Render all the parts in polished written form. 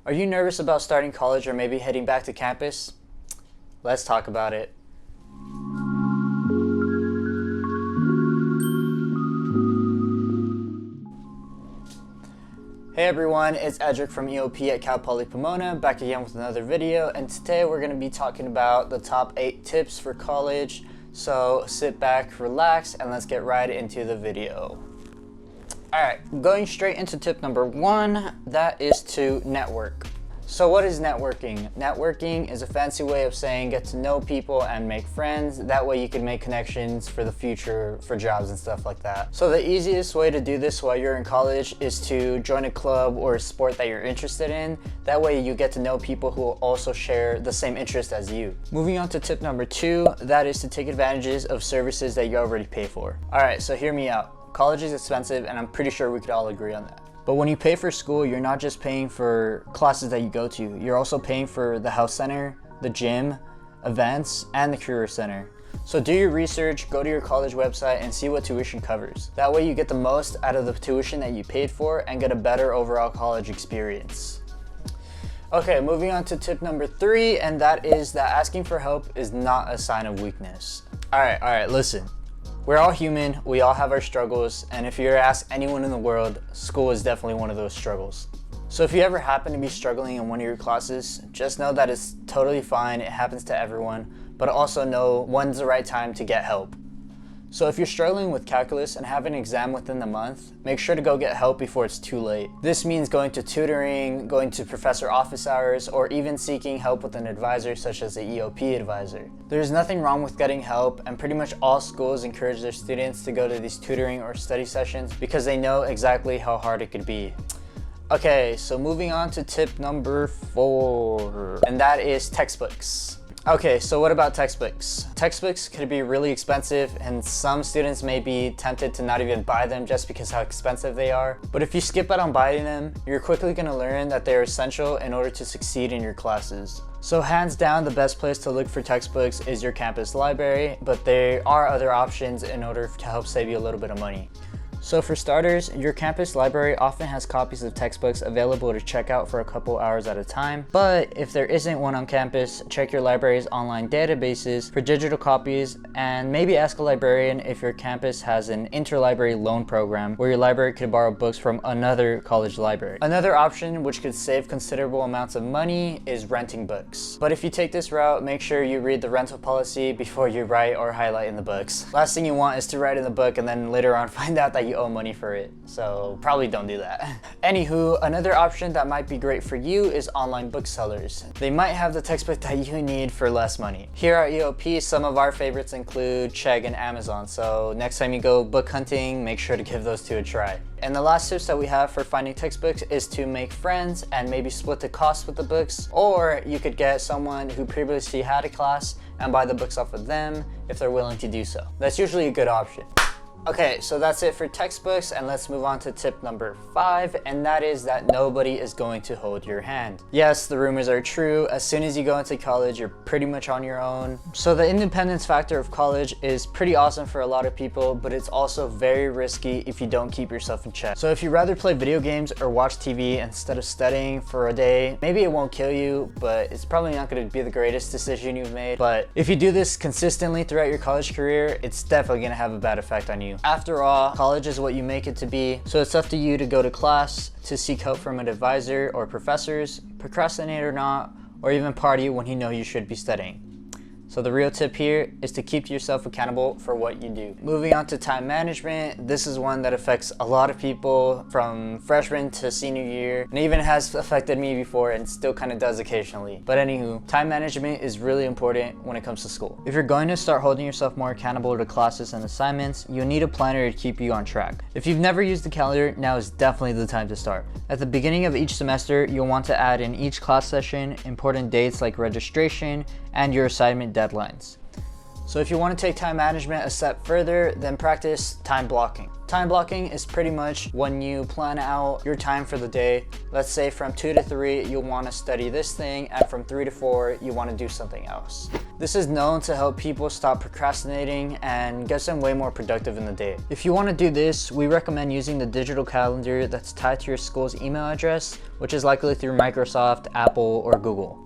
Are you nervous about starting college or maybe heading back to campus? Let's talk about it. Hey everyone, it's Edric from EOP at Cal Poly Pomona, back again with another video, and today we're going to be talking about the top 8 tips for college. So sit back, relax, and let's get right into the video. Alright, going straight into tip number 1, that is to network. So what is networking? Networking is a fancy way of saying get to know people and make friends. That way you can make connections for the future, for jobs and stuff like that. So the easiest way to do this while you're in college is to join a club or a sport that you're interested in. That way you get to know people who will also share the same interest as you. Moving on to tip number 2, that is to take advantages of services that you already pay for. Alright, so hear me out. College is expensive and I'm pretty sure we could all agree on that. But when you pay for school, you're not just paying for classes that you go to. You're also paying for the health center, the gym, events, and the career center. So do your research, go to your college website, and see what tuition covers. That way you get the most out of the tuition that you paid for and get a better overall college experience. Okay, moving on to tip number 3, and that is that asking for help is not a sign of weakness. Alright, listen. We're all human, we all have our struggles, and if you were to ask anyone in the world, school is definitely one of those struggles. So if you ever happen to be struggling in one of your classes, just know that it's totally fine, it happens to everyone, but also know when's the right time to get help. So if you're struggling with calculus and have an exam within the month, make sure to go get help before it's too late. This means going to tutoring, going to professor office hours, or even seeking help with an advisor such as the EOP advisor. There's nothing wrong with getting help, and pretty much all schools encourage their students to go to these tutoring or study sessions because they know exactly how hard it could be. Okay, so moving on to tip number 4, and that is textbooks. Okay, so what about textbooks? Textbooks could be really expensive and some students may be tempted to not even buy them just because how expensive they are. But if you skip out on buying them, you're quickly going to learn that they are essential in order to succeed in your classes. So hands down, the best place to look for textbooks is your campus library, but there are other options in order to help save you a little bit of money. So for starters, your campus library often has copies of textbooks available to check out for a couple hours at a time. But if there isn't one on campus, check your library's online databases for digital copies, and maybe ask a librarian if your campus has an interlibrary loan program where your library could borrow books from another college library. Another option which could save considerable amounts of money is renting books. But if you take this route, make sure you read the rental policy before you write or highlight in the books. Last thing you want is to write in the book and then later on find out that you owe money for it, so probably don't do that. Anywho, another option that might be great for you is online booksellers. They might have the textbook that you need for less money. Here at EOP, some of our favorites include Chegg and Amazon, so next time you go book hunting, make sure to give those two a try. And the last tips that we have for finding textbooks is to make friends and maybe split the cost with the books, or you could get someone who previously had a class and buy the books off of them if they're willing to do so. That's usually a good option. Okay, so that's it for textbooks, and let's move on to tip number 5, and that is that nobody is going to hold your hand. Yes, the rumors are true. As soon as you go into college, you're pretty much on your own. So the independence factor of college is pretty awesome for a lot of people, but it's also very risky if you don't keep yourself in check. So if you'd rather play video games or watch TV instead of studying for a day, maybe it won't kill you, but it's probably not going to be the greatest decision you've made. But if you do this consistently throughout your college career, it's definitely going to have a bad effect on you. After all, college is what you make it to be, so it's up to you to go to class, to seek help from an advisor or professors, procrastinate or not, or even party when you know you should be studying. So the real tip here is to keep yourself accountable for what you do. Moving on to time management, this is one that affects a lot of people from freshman to senior year, and even has affected me before and still kind of does occasionally. But anywho, time management is really important when it comes to school. If you're going to start holding yourself more accountable to classes and assignments, you'll need a planner to keep you on track. If you've never used the calendar, now is definitely the time to start. At the beginning of each semester, you'll want to add in each class session important dates like registration and your assignment deadlines. So if you want to take time management a step further, then practice time blocking. Time blocking is pretty much when you plan out your time for the day. Let's say from 2 to 3, you'll want to study this thing, and from 3 to 4, you want to do something else. This is known to help people stop procrastinating and get them way more productive in the day. If you want to do this, we recommend using the digital calendar that's tied to your school's email address, which is likely through Microsoft, Apple, or Google.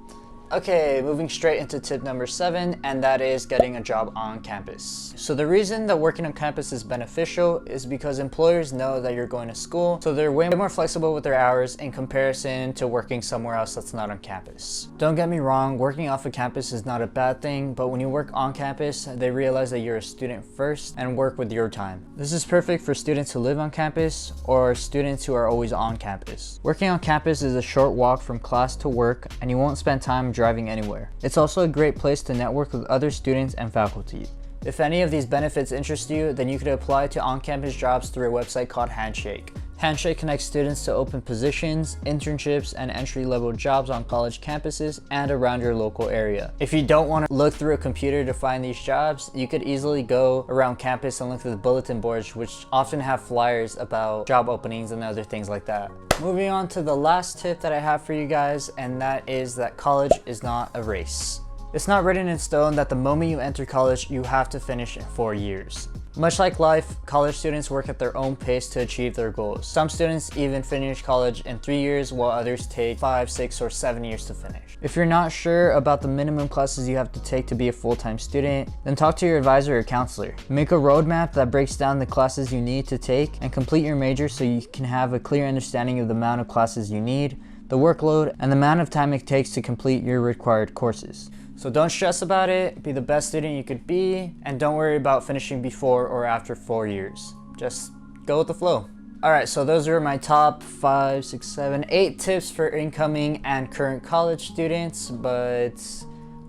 Okay, moving straight into tip number 7, and that is getting a job on campus. So the reason that working on campus is beneficial is because employers know that you're going to school, so they're way more flexible with their hours in comparison to working somewhere else that's not on campus. Don't get me wrong, working off of campus is not a bad thing, but when you work on campus, they realize that you're a student first and work with your time. This is perfect for students who live on campus or students who are always on campus. Working on campus is a short walk from class to work, and you won't spend time driving anywhere. It's also a great place to network with other students and faculty. If any of these benefits interest you, then you could apply to on-campus jobs through a website called Handshake. Handshake connects students to open positions, internships, and entry-level jobs on college campuses and around your local area. If you don't want to look through a computer to find these jobs, you could easily go around campus and look through the bulletin boards, which often have flyers about job openings and other things like that. Moving on to the last tip that I have for you guys, and that is that college is not a race. It's not written in stone that the moment you enter college, you have to finish in 4 years. Much like life, college students work at their own pace to achieve their goals. Some students even finish college in 3 years, while others take 5, 6, or 7 years to finish. If you're not sure about the minimum classes you have to take to be a full-time student, then talk to your advisor or counselor. Make a roadmap that breaks down the classes you need to take and complete your major so you can have a clear understanding of the amount of classes you need, the workload, and the amount of time it takes to complete your required courses. So don't stress about it, be the best student you could be, and don't worry about finishing before or after 4 years. Just go with the flow. Alright, so those are my top 5, 6, 7, 8 tips for incoming and current college students, but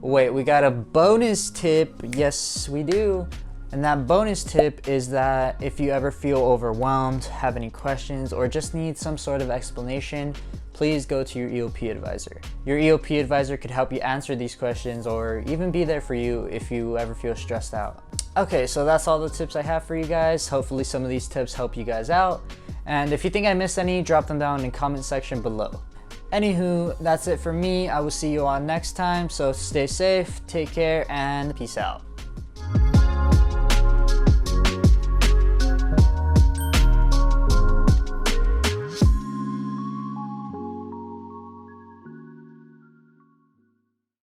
wait, we got a bonus tip. Yes, we do. And that bonus tip is that if you ever feel overwhelmed, have any questions, or just need some sort of explanation, please go to your EOP advisor. Your EOP advisor could help you answer these questions or even be there for you if you ever feel stressed out. Okay, so that's all the tips I have for you guys. Hopefully some of these tips help you guys out. And if you think I missed any, drop them down in the comment section below. Anywho, that's it for me. I will see you all next time. So stay safe, take care, and peace out.